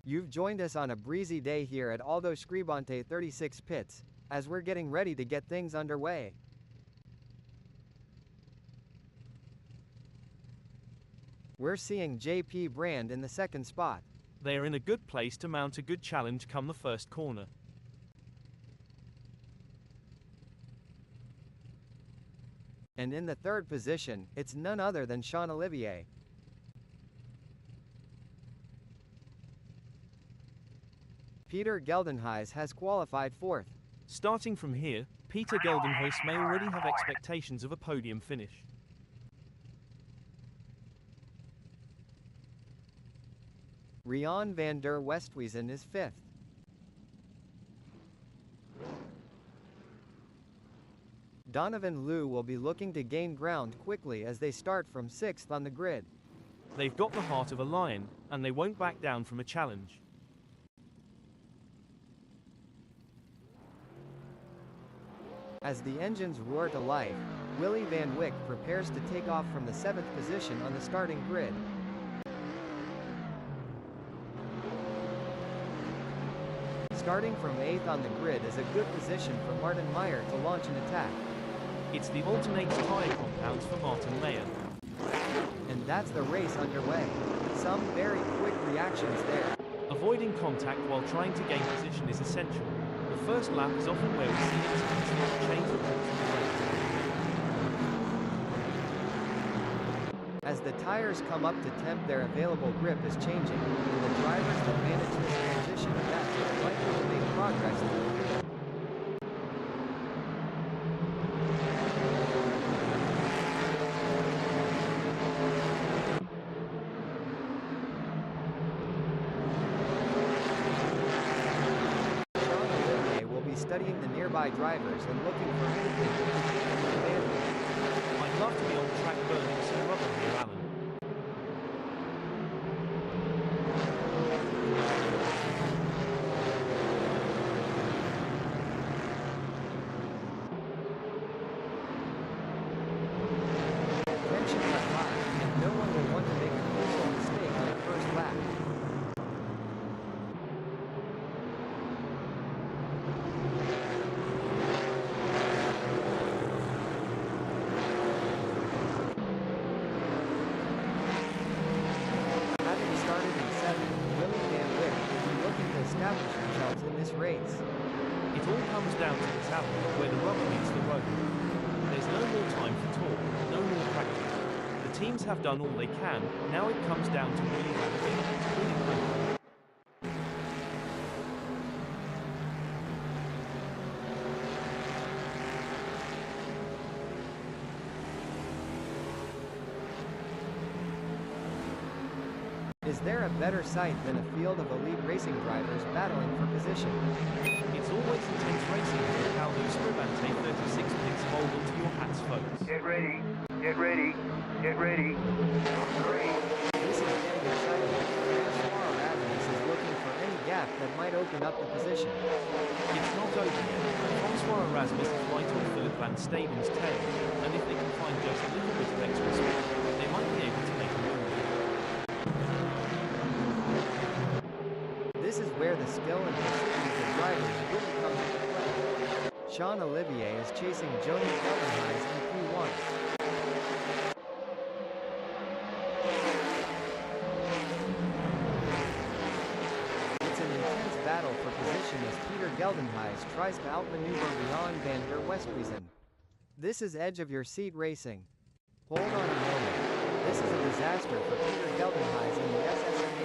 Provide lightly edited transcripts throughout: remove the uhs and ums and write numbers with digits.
You've joined us on a breezy day here at ALDO SCRIBANTE 36 pits, as we're getting ready to get things underway. We're seeing JP Brand in the second spot. They are in a good place to mount a good challenge come the first corner. And in the third position, it's none other than Jean-Olivier. Peter Geldenhuys has qualified fourth. Starting from here, Peter Geldenhuys may already have expectations of a podium finish. Rian van der Westhuizen is fifth. Donovan Liu will be looking to gain ground quickly as they start from sixth on the grid. They've got the heart of a lion, and they won't back down from a challenge. As the engines roar to life, Willy van Wyk prepares to take off from the seventh position on the starting grid. Starting from eighth on the grid is a good position for Martin Meyer to launch an attack. It's the alternator tyre compounds for Martin Meyer. And that's the race underway. Some very quick reactions there. Avoiding contact while trying to gain position is essential. The first lap is often where we see incidents that change the course of the race. As the tires come up to temp, their available grip is changing, and the drivers that manage this transition best are likely to make progress in the field. Jean-Olivier will be studying the nearby drivers and looking for anything that can give them an advantage. I'd love to be on track burning some rubber here, Alan. Tensions are high, and no one will want to make a crucial mistake on the first lap. Having started in seventh, Willy van Wyk will be looking to establish themselves in this race. It all comes down to this Alan, where the rubber meets the road. There's no more time for talk, no more practice. The teams have done all they can, now it comes down to Willy van Wyk to win it home. Is there a better sight than a field of elite racing drivers battling for position? It's always intense racing here at ALDO SCRIBANTE 36 pits. Hold onto your hats, folks. Get ready, get ready, get ready. This is getting exciting. Francois is looking for any gap that might open up the position. It's not over yet. Francois Erasmus is right on Philip Van Staden's tail, and if they can find just a little bit of extra speed, they might be able to make a move. This is where the skill and precision of the drivers really comes into play. Jean-Olivier is chasing Joni Geldenhuys in P1. It's an intense battle for position as Peter Geldenhuys tries to outmaneuver Rian van der Westhuizen. This is edge of your seat racing. Hold on a moment. This is a disaster for Peter Geldenhuys in the SCRIBANTE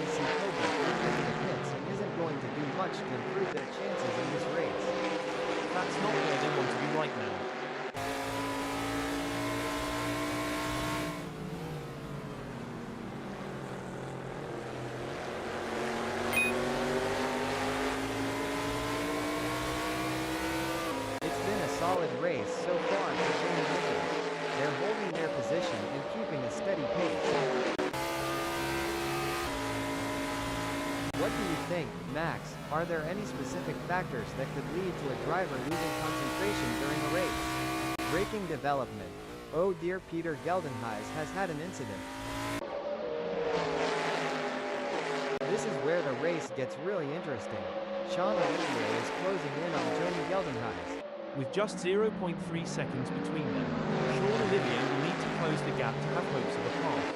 Cobra into the pits and isn't going to do much to improve their chances in this race. That's not where they want to be right now. It's been a solid race so far for Jean-Olivier. They're holding their position and keeping a steady pace. What do you think, Max? Are there any specific factors that could lead to a driver losing concentration during a race? Braking development. Oh dear, Peter Geldenhuys has had an incident. This is where the race gets really interesting. Sean Olivier is closing in on Joni Geldenhuys. With just 0.3 seconds between them, Sean Olivier will need to close the gap to have hopes of a pass.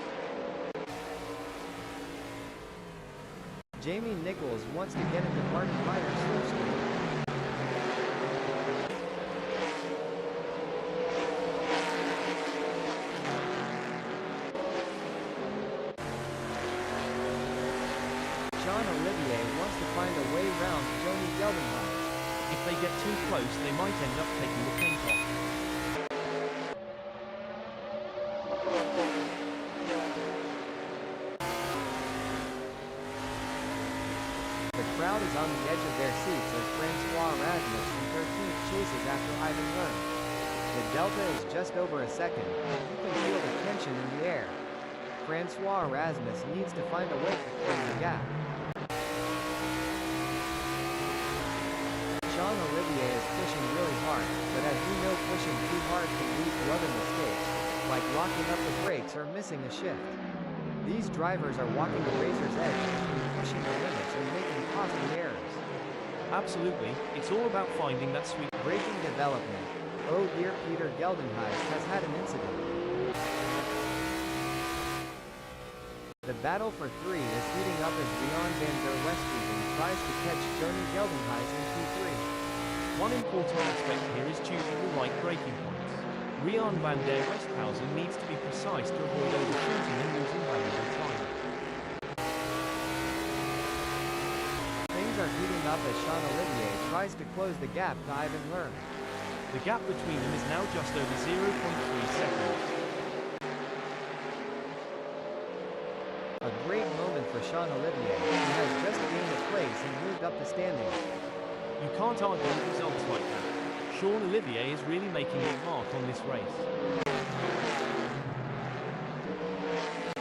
Jamie Nichols wants to get into Martin Meyer's slipstream. Sean Olivier wants to find a way round Joni Geldenhuys. If they get too close, they might end up taking the paint off. The crowd is on the edge of their seats as Francois Rasmus in 13th chases after Ivan Lerm. The delta is just over a second, and you can feel the tension in the air. Francois Rasmus needs to find a way to close the gap. Sean Olivier is pushing really hard, but as we know, pushing too hard can lead to other mistakes, like locking up the brakes or missing a shift. These drivers are walking the razor's edge between pushing the limits and making costly errors. Absolutely, it's all about finding that sweet. Braking development. Oh dear, Peter Geldenhuys has had an incident. The battle for 3 is heating up as Rian van der Westhuizen tries to catch Joni Geldenhuys in Q3. One important aspect here is choosing the right braking points. Rian van der Westhuizen needs to be precise to avoid overshooting and losing valuable time. Things are heating up as Sean Olivier tries to close the gap to Ivan Lerm. The gap between them is now just over 0.3 seconds. A great moment for Sean Olivier, who has just gained a place and moved up the standings. You can't argue with results like that. Sean Olivier is really making his mark on this race.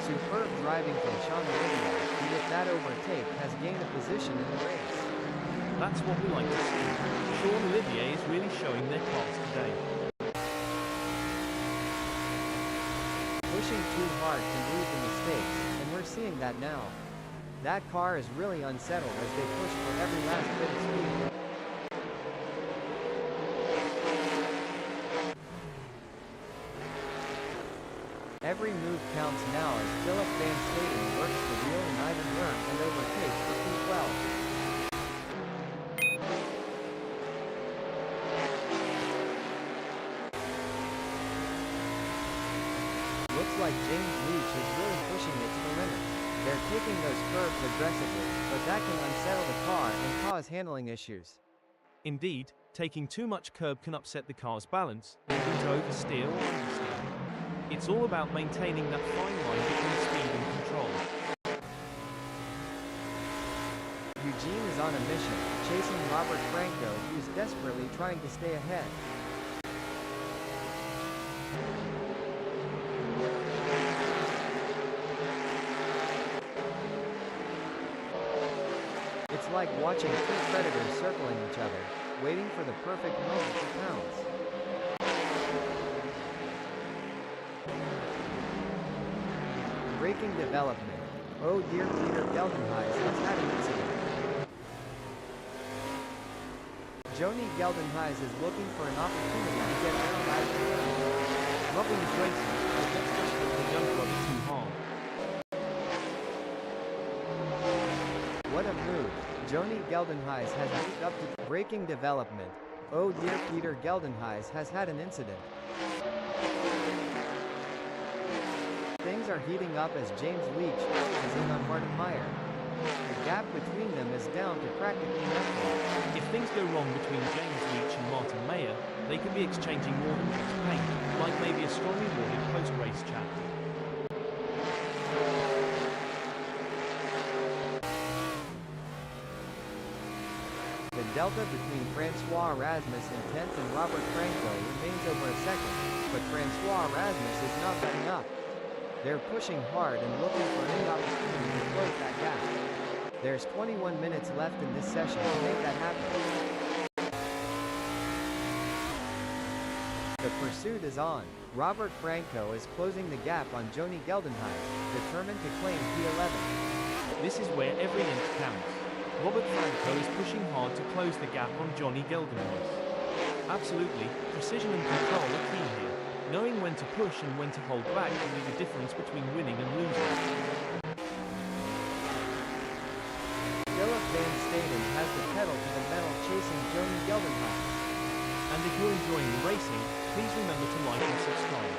Superb driving from Sean Olivier, who with that overtake has gained a position in the race. That's what we like to see. Sean Olivier is really showing their class today. Pushing too hard can lead to mistakes, and we're seeing that now. That car is really unsettled as they push for every last bit of speed. Every move counts now as Philip van Staden works to reel in Ivan Lerm and overtakes for P12. Looks like James Leach is really pushing it to the limit. They're taking those curves aggressively, but that can unsettle the car and cause handling issues. Indeed, taking too much curb can upset the car's balance, leading to oversteer or understeer. It's all about maintaining that fine line between speed and control. Eugene is on a mission, chasing Robert Franco, who's desperately trying to stay ahead. It's like watching two predators circling each other, waiting for the perfect moment to pounce. Braking development. Oh dear, Peter Geldenhuys has had an incident. Joni Geldenhuys is looking for an opportunity to get around Ivan Lerm. Robin Grayson has just pushed the young brother too hard. What a move. Joni Geldenhuys has moved up to braking development. Oh dear, Peter Geldenhuys has had an incident. Things are heating up as James Leach is in on Martin Meyer. The gap between them is down to practically nothing. If things go wrong between James Leach and Martin Mayer, they could be exchanging more than just paint, like maybe a strongly worded post-race chat. The delta between Francois Rasmus in 10th and Robert Franco remains over a second, but Francois Rasmus is not letting up. They're pushing hard and looking for any opportunity to close that gap. There's 21 minutes left in this session to make that happen. The pursuit is on. Robert Franco is closing the gap on Joni Geldenhuys, determined to claim P11. This is where every inch counts. Robert Franco is pushing hard to close the gap on Johnny Geldenhuis. Absolutely, precision and control are key here. Knowing when to push and when to hold back can be the difference between winning and losing. Philip Van Staden has the pedal to the metal chasing Johnny Geldenhuis. And if you're enjoying the racing, please remember to like and subscribe.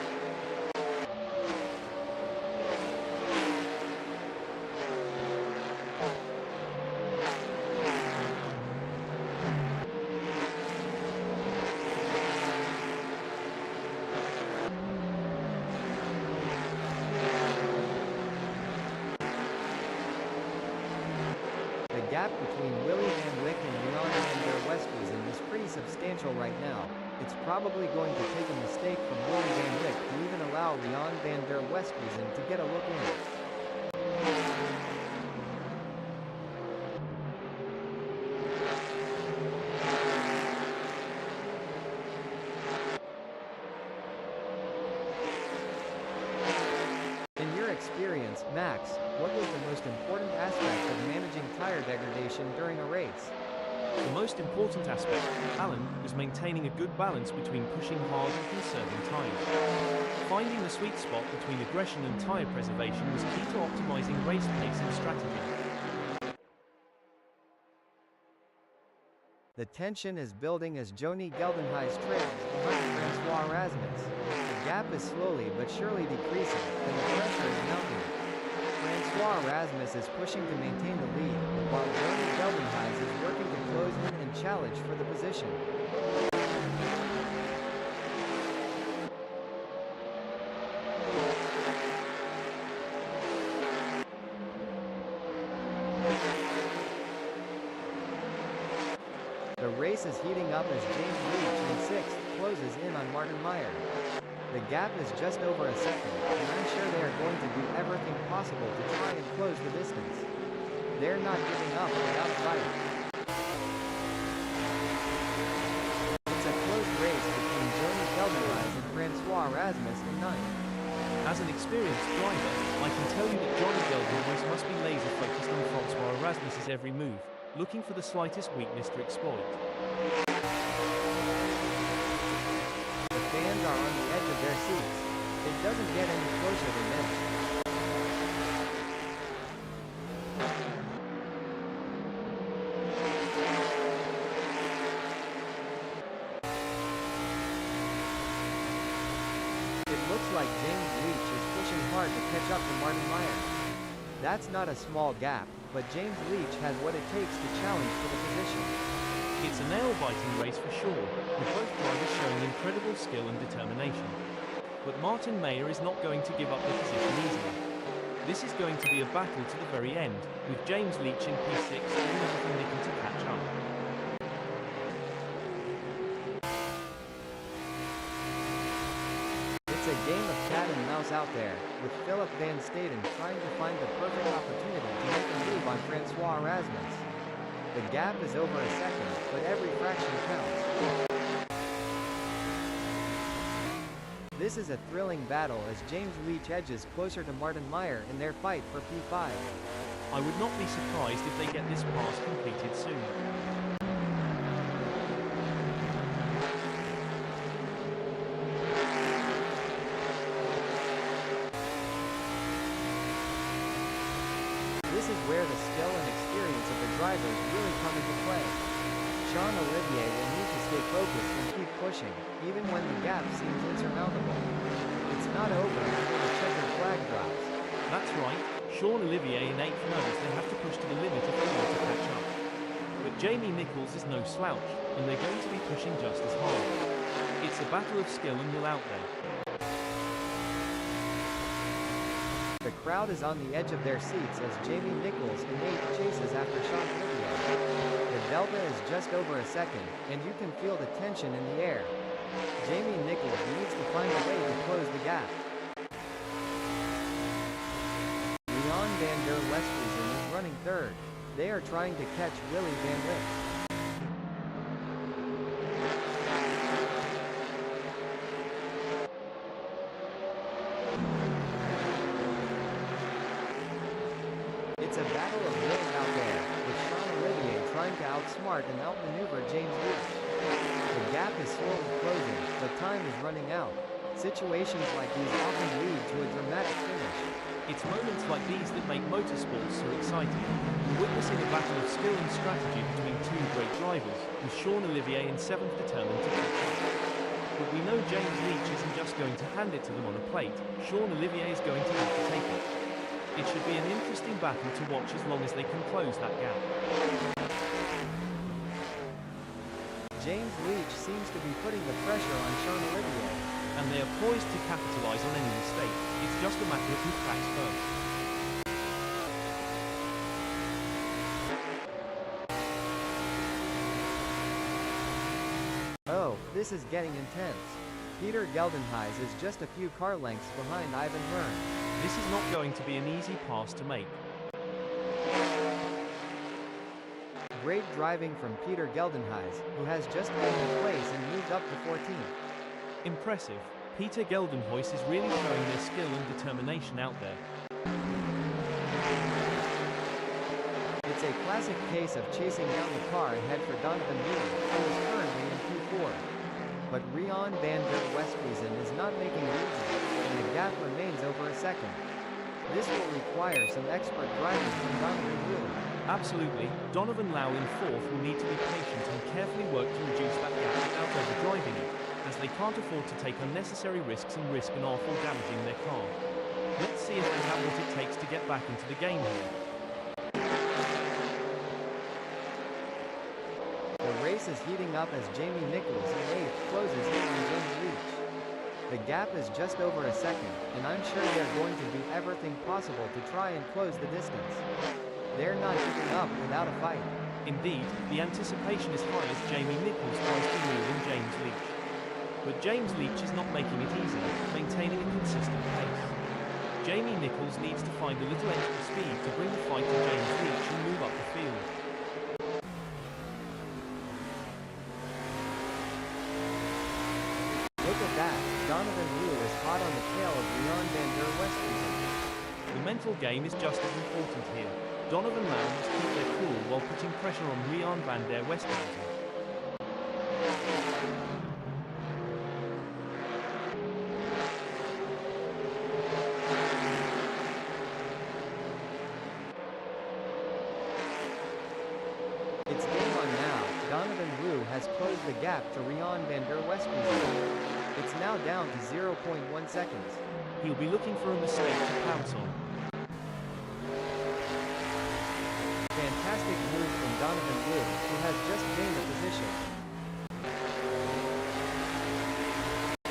The gap between Willy Van Wyck and Leon van der Westhuizen is pretty substantial right now. It's probably going to take a mistake from Willy Van Wyck to even allow Leon van der Westhuizen to get a look in. In your experience, Max, what was the most important aspect of managing tire degradation during a race? The most important aspect, Alan, was maintaining a good balance between pushing hard and conserving tires. Finding the sweet spot between aggression and tire preservation was key to optimizing race pace and strategy. The tension is building as Johnny Geldenhuis trails behind Francois Rasmus. The gap is slowly but surely decreasing, and the pressure is mounting. Francois Rasmus is pushing to maintain the lead, while Johnny Geldenhuis is working to close in and challenge for the position. The race is heating up as James Leach in 6th closes in on Martin Meyer. The gap is just over a second, and I'm sure they are going to do everything possible to try and close the distance. They're not giving up without a fight. It's a close race between Johnny Geldenhuis and Francois Rasmus in 9th. As an experienced driver, I can tell you that Johnny Geldenhuis must be laser focused on Francois Rasmus's every move, looking for the slightest weakness to exploit. The fans are on the edge of their seats. It doesn't get any closer than this. It looks like James Leach is pushing hard to catch up to Martin Meyer. That's not a small gap, but James Leach has what it takes to challenge for the position. It's a nail-biting race for sure, with both drivers showing incredible skill and determination. But Martin Meyer is not going to give up the position easily. This is going to be a battle to the very end, with James Leach in P6 doing everything they can to catch up. It's a game of cat and mouse out there, with Philip Van Staden trying to find the perfect opportunity to make a move on Francois Rasmus. The gap is over a second, but every fraction counts. This is a thrilling battle as James Leach edges closer to Martin Meyer in their fight for P5. I would not be surprised if they get this pass completed soon. This is where the skill and experience of the drivers really come into play. Sean Olivier will need to stay focused and keep pushing, even when the gap seems insurmountable. It's not over until the checkered flag drops. That's right, Sean Olivier in 8th knows they have to push to the limit if they want to catch up. But Jamie Nichols is no slouch, and they're going to be pushing just as hard. It's a battle of skill and will out there. The crowd is on the edge of their seats as Jamie Nichols in 8th chases after Sean Olivier. The delta is just over a second, and you can feel the tension in the air. Jamie Nichols needs to find a way to close the gap. Leon van der Westhuizen is running 3rd. They are trying to catch Willy Van Wyck. It's a battle of wills out there, with Sean Olivier apart and outmaneuver James Leach. The gap is slowly closing, but time is running out. Situations like these often lead to a dramatic finish. It's moments like these that make motorsports so exciting. We're witnessing a battle of skill and strategy between two great drivers, with Sean Olivier in 7th determined to catch up. But we know James Leach isn't just going to hand it to them on a plate. Sean Olivier is going to have to take it. It should be an interesting battle to watch as long as they can close that gap. James Leach seems to be putting the pressure on Sean Olivier. And they are poised to capitalize on any mistake. It's just a matter of who cracks first. Oh, this is getting intense. Peter Geldenhuys is just a few car lengths behind Ivan Hearn. This is not going to be an easy pass to make. Great driving from Peter Geldenhuys, who has just gained a place and moved up to 14th. Impressive. Peter Geldenhuys is really showing their skill and determination out there. It's a classic case of chasing down the car ahead for Donovan Wheeler, who is currently in P4. But Rian van der Westhuizen is not making it easy, and the gap remains over a second. This will require some expert driving from Donovan Wheeler. Absolutely. Donovan Lau in 4th will need to be patient and carefully work to reduce that gap without overdriving it, as they can't afford to take unnecessary risks and risk an awful damaging their car. Let's see if they have what it takes to get back into the game here. The race is heating up as Jamie Nichols in 8th closes in on James Leach. The gap is just over a second, and I'm sure they're going to do everything possible to try and close the distance. They're not giving up without a fight. Indeed, the anticipation is high as Jamie Nichols tries to reel in James Leach. But James Leach is not making it easy, maintaining a consistent pace. Jamie Nichols needs to find a little extra speed to bring the fight to James Leach and move up the field. Look at that, Donovan Wu is hot on the tail of Rian van der Westhuizen. The mental game is just as important here. Donovan Lau must keep their cool while putting pressure on Rian van der Westhuizen. It's game on now. Donovan Wu has closed the gap to Rian van der Westhuizen. It's now down to 0.1 seconds. He'll be looking for a mistake to pounce on. Fantastic move from Donovan Wu, who has just gained a position.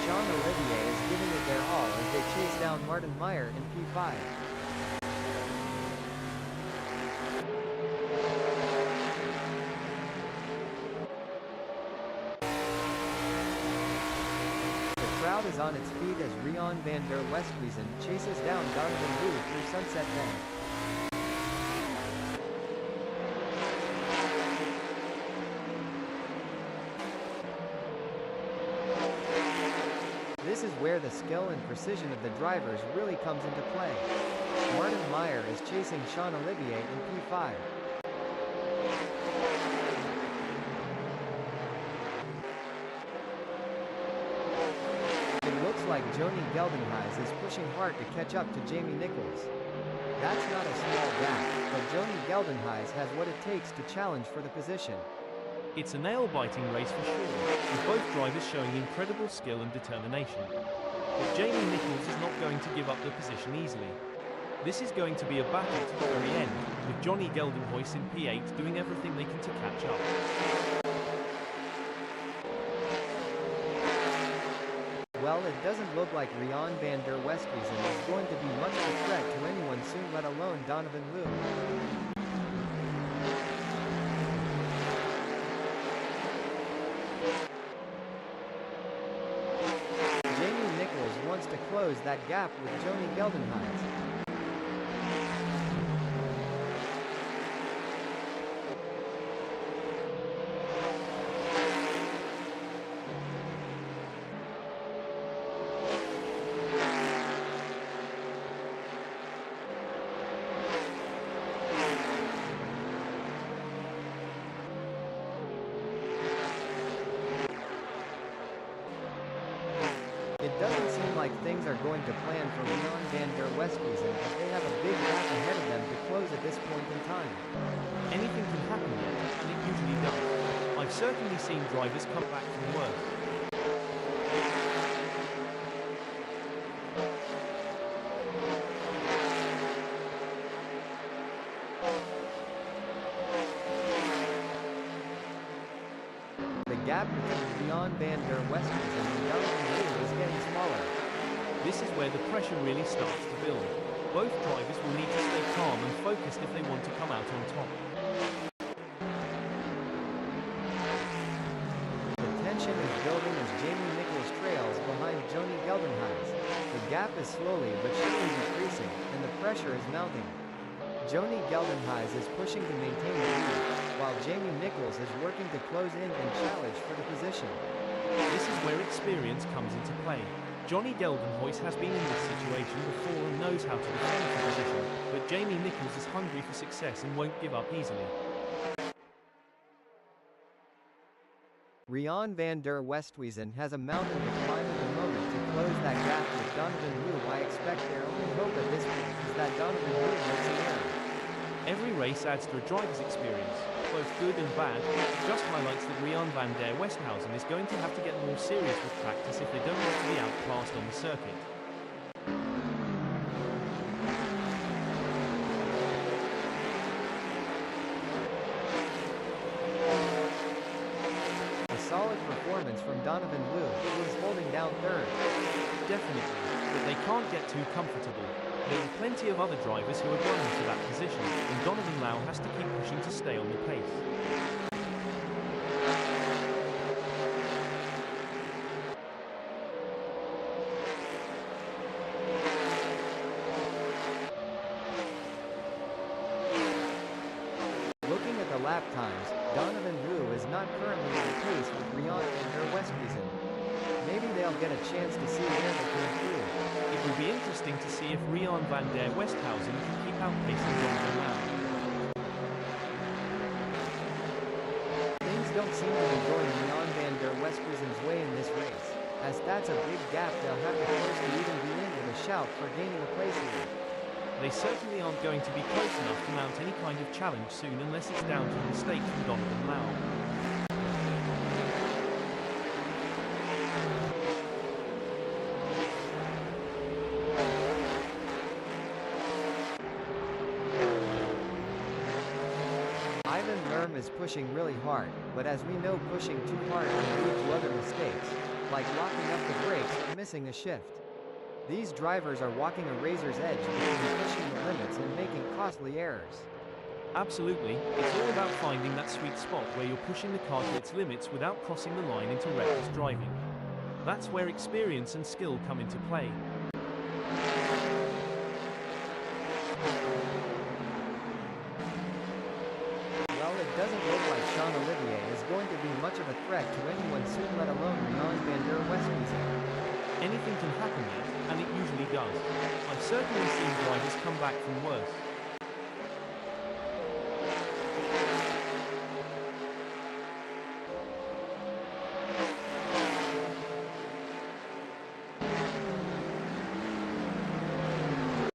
Sean Olivier is giving it their all as they chase down Martin Meyer in P5. The crowd is on its feet as Rian van der Westhuizen chases down Donovan Wu through Sunset Bend. This is where the skill and precision of the drivers really comes into play. Martin Meyer is chasing Sean Olivier in P5. It looks like Joni Geldenhuys is pushing hard to catch up to Jamie Nichols. That's not a small gap, but Joni Geldenhuys has what it takes to challenge for the position. It's a nail-biting race for sure, with both drivers showing incredible skill and determination. But Jamie Nichols is not going to give up the position easily. This is going to be a battle to the very end, with Johnny Geldenhuys in P8 doing everything they can to catch up. Well, it doesn't look like Rian van der Westhuizen is going to be much of a threat to anyone soon, let alone Donovan Wu. Jamie Nichols wants to close that gap with Joni Geldenhuys. It doesn't seem like things are going to plan for Leon van der Westhuizen as they have a big gap ahead of them to close at this point in time. Anything can happen yet, and it usually does. I've certainly seen drivers come back from worse. The gap between Leon van der Westhuizen and Donovan Liu is getting smaller. This is where the pressure really starts to build. Both drivers will need to stay calm and focused if they want to come out on top. The tension is building as Jamie Nichols trails behind Joni Geldenhuys. The gap is slowly but surely decreasing, and the pressure is mounting. Joni Geldenhuys is pushing to maintain the lead, while Jamie Nichols is working to close in and challenge for the position. This is where experience comes into play. Johnny Geldenhuys has been in this situation before and knows how to defend the position, but Jamie Nichols is hungry for success and won't give up easily. Leon van der Westhuizen has a mountain to climb at the moment to close that gap with Donovan Liu. I expect their only hope at this point is that Donovan Liu makes an error. Every race adds to a driver's experience, both good and bad. It just highlights that Leon van der Westhuizen is going to have to get more serious with practice if they don't want to be outclassed on the circuit. A solid performance from Donovan Liu, who is holding down third. Definitely, but they can't get too comfortable. There are plenty of other drivers who are going to that position, and Donovan Lau has to keep pushing to stay on the pace. Looking at the lap times, Donovan Liu is not currently on pace with Leon van der Westhuizen. Maybe they'll get a chance to see where they can improve. It will be interesting to see if Leon van der Westhuizen can keep outpacing Donovan Lau. Things don't seem to be going Leon van der Westhuizen's way in this race. As that's a big gap, they'll have to close to even be in with a shout for gaining a place here. They certainly aren't going to be close enough to mount any kind of challenge soon unless it's down to a mistake from Donovan Lau. Is pushing really hard, but as we know, pushing too hard can lead to other mistakes, like locking up the brakes or missing a shift. These drivers are walking a razor's edge between pushing the limits and making costly errors. Absolutely, it's all about finding that sweet spot where you're pushing the car to its limits without crossing the line into reckless driving. That's where experience and skill come into play. It doesn't look like Sean Olivier is going to be much of a threat to anyone soon, let alone Leon van der Westhuizen. Anything can happen yet, and it usually does. I've certainly seen drivers come back from worse.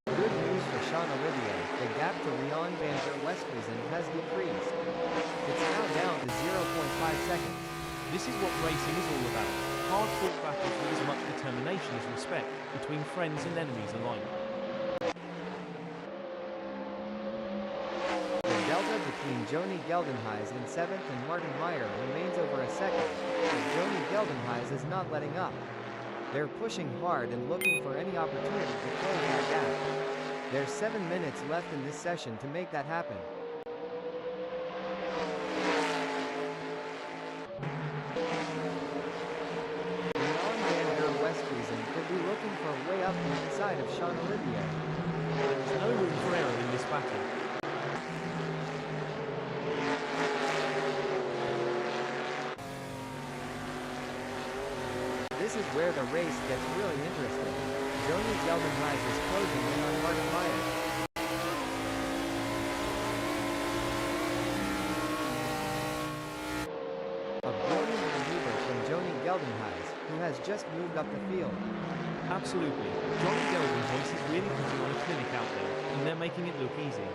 Good news for Sean Olivier, the gap to Leon van der Westhuizen has decreased. It's now down to 0.5 seconds. This is what racing is all about. Hard-fought battles with as much determination as respect, between friends and enemies alike. The delta between Joni Geldenhuys in 7th and Martin Meyer remains over a second, but Joni Geldenhuys is not letting up. They're pushing hard and looking for any opportunity to close that gap. There's 7 minutes left in this session to make that happen. Could be looking for a way up the inside of Sean Olivier. There is no room for error in this battle. This is where the race gets really interesting. Joni Geldenhuys is closing in on Martin Meyer. A brilliant maneuver from Joni Geldenhuys, who has just moved up the field. Absolutely. Johnny Geldenhuys is really putting on a clinic out there, and they're making it look easy.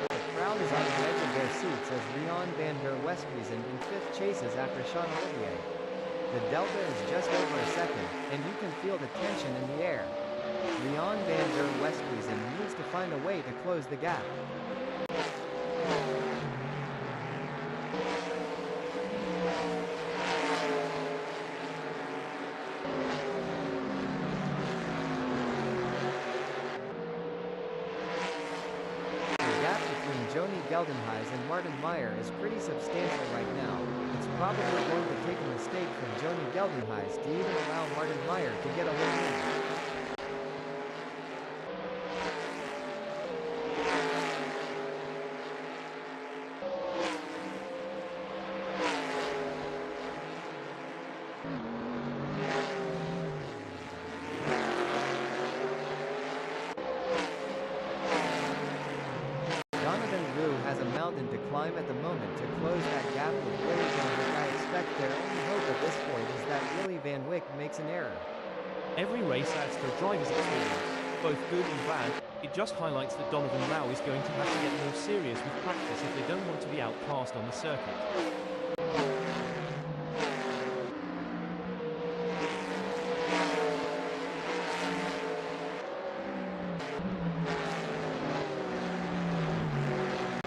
The crowd is on the edge of their seats as Rian van der Westhuizen in 5th chases after Sean Olivier. The delta is just over a second, and you can feel the tension in the air. Rian van der Westhuizen needs to find a way to close the gap. Johnny Geldenhuys and Martin Meyer is pretty substantial right now. It's probably going to take a mistake from Johnny Geldenhuys to even allow Martin Meyer to get a win in. To climb at the moment to close that gap with Willy Van Wyck. I expect their only hope at this point is that Willy Van Wyck makes an error. Every race adds to a driver's experience, both good and bad. It just highlights that Donovan Lau is going to have to get more serious with practice if they don't want to be outclassed on the circuit.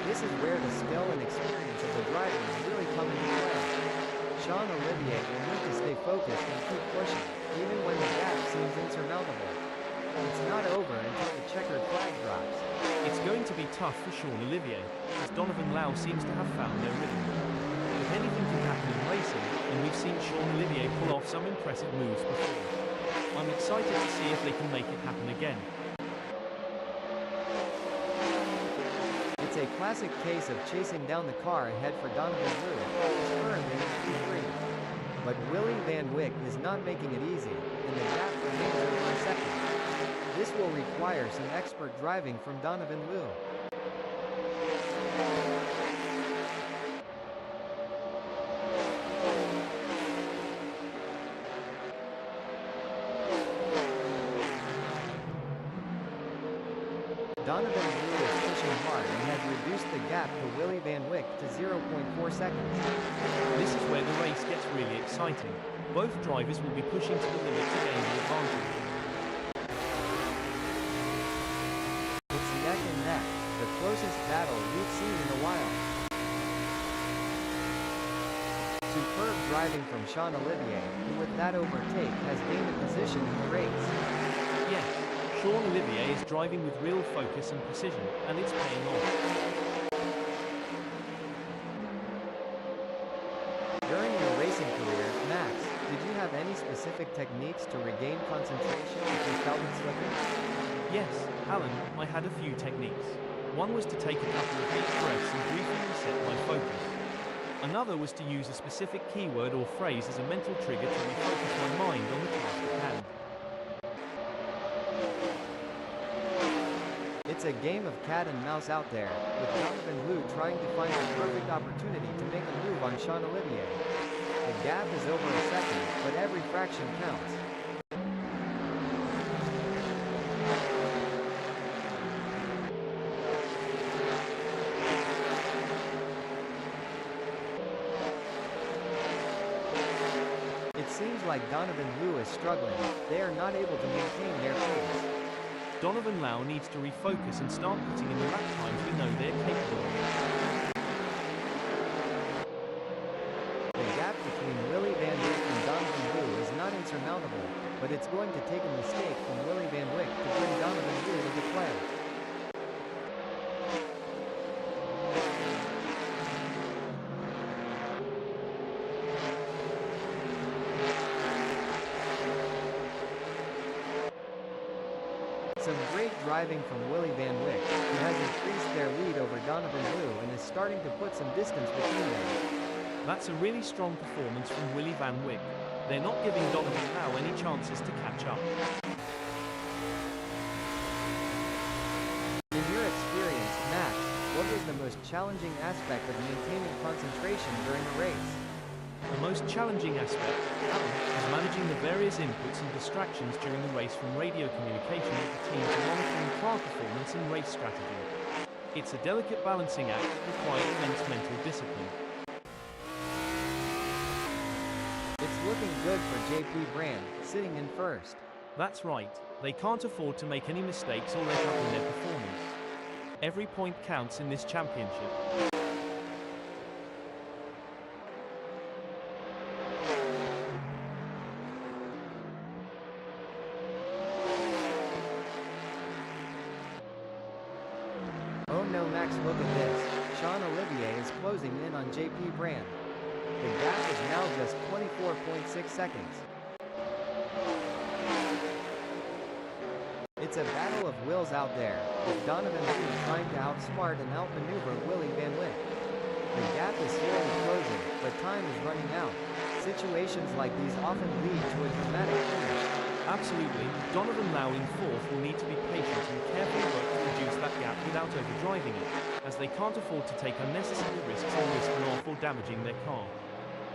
This is where the skill and experience of the drivers really come into play. Sean Olivier will need to stay focused and keep pushing, even when the gap seems insurmountable. It's not over until the checkered flag drops. It's going to be tough for Sean Olivier, as Donovan Lau seems to have found their rhythm. But anything can happen in racing, and we've seen Sean Olivier pull off some impressive moves before. I'm excited to see if they can make it happen again. It's a classic case of chasing down the car ahead for Donovan Lau, who is currently in P3. But Willy Van Wyck is not making it easy, and the gap remains over a second. This will require some expert driving from Donovan Lau. Donovan Lau is pushing hard and has reduced the gap to Willy Van Wyck to 0.4 seconds. This is where the race gets really exciting. Both drivers will be pushing to the limit to gain the advantage. It's neck and neck, the closest battle we've seen in a while. Superb driving from Sean Olivier, who with that overtake has gained a position in the race. Yes, Sean Olivier is driving with real focus and precision, and it's paying off. During your racing career, Max, did you have any specific techniques to regain concentration if you felt it slipping? Yes, Alan, I had a few techniques. One was to take a couple of deep breaths and briefly reset my focus. Another was to use a specific keyword or phrase as a mental trigger to refocus my mind on the task at hand. It's a game of cat and mouse out there, with Donovan Lau trying to find the perfect opportunity to make a move on Sean Olivier. The gap is over a second, but every fraction counts. It seems like Donovan Lau is struggling. They are not able to maintain their pace. Donovan Lau needs to refocus and start putting in the lap times we know they're capable of. The gap between Willy Van Wyck and Donovan Lau is not insurmountable, but it's going to take a mistake from Willy Van Wyck to bring Donovan Lau into play. Some great driving from Willy Van Wyck, who has increased their lead over Donovan Lau and is starting to put some distance between them. That's a really strong performance from Willy Van Wyck. They're not giving Donovan Lau any chances to catch up. In your experience, challenging aspect of maintaining concentration during a race? The most challenging aspect, is managing the various inputs and distractions during the race, from radio communication with the team to monitoring car performance and race strategy. It's a delicate balancing act requiring immense mental discipline. It's looking good for JP Brand, sitting in first. That's right, they can't afford to make any mistakes or let up in their performance. Every point counts in this championship. Oh no, Max, look at this. Sean Olivier is closing in on JP Brand. The gap is now just 24.6 seconds. It's a battle of wills out there, with Donovan Lee trying to outsmart and outmaneuver Willie Van Wyck. The gap is slowly closing, but time is running out. Situations like these often lead to a dramatic finish. Absolutely, Donovan Lau in fourth will need to be patient and carefully work to reduce that gap without overdriving it, as they can't afford to take unnecessary risks or risk an off or damaging their car.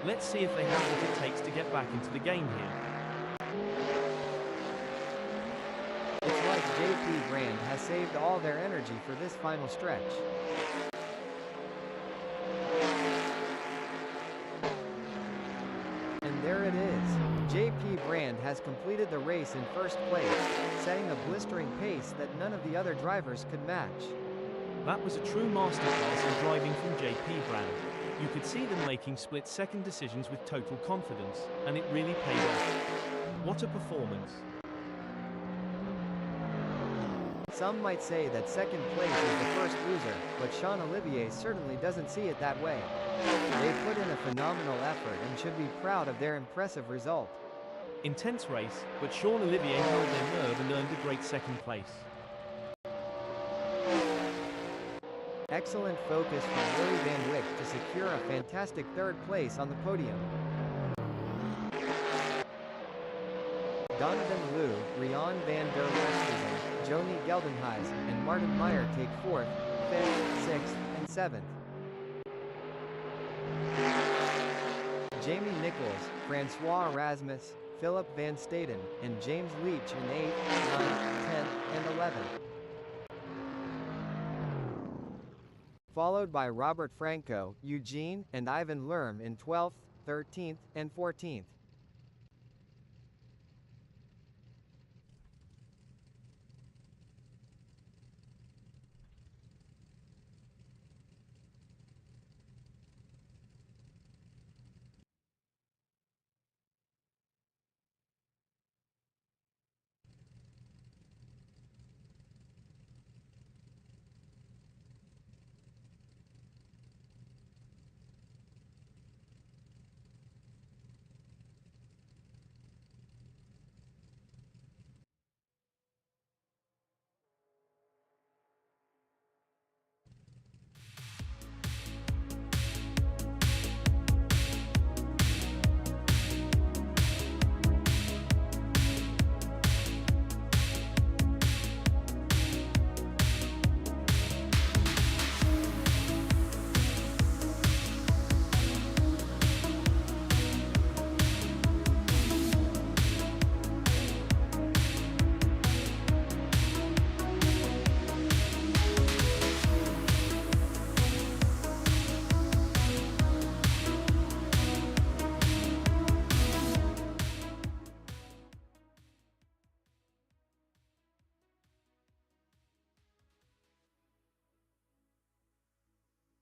Let's see if they have what it takes to get back into the game here. It's like JP Brand has saved all their energy for this final stretch. And there it is. JP Brand has completed the race in first place, setting a blistering pace that none of the other drivers could match. That was a true masterclass in driving from JP Brand. You could see them making split-second decisions with total confidence, and it really paid off. What a performance. Some might say that second place is the first loser, but Sean Olivier certainly doesn't see it that way. They put in a phenomenal effort and should be proud of their impressive result. Intense race, but Sean Olivier held their nerve and earned a great second place. Excellent focus from Willie Van Wyck to secure a fantastic third place on the podium. Donovan Liu, Rian van der Westhuizen, Joni Geldenhuys, and Martin Meyer take 4th, 5th, 6th, and 7th. Jamie Nichols, Francois Erasmus, Philip Van Staden, and James Leach in 8th, 9th, 10th, and 11th. Followed by Robert Franco, Eugene, and Ivan Lerm in 12th, 13th, and 14th.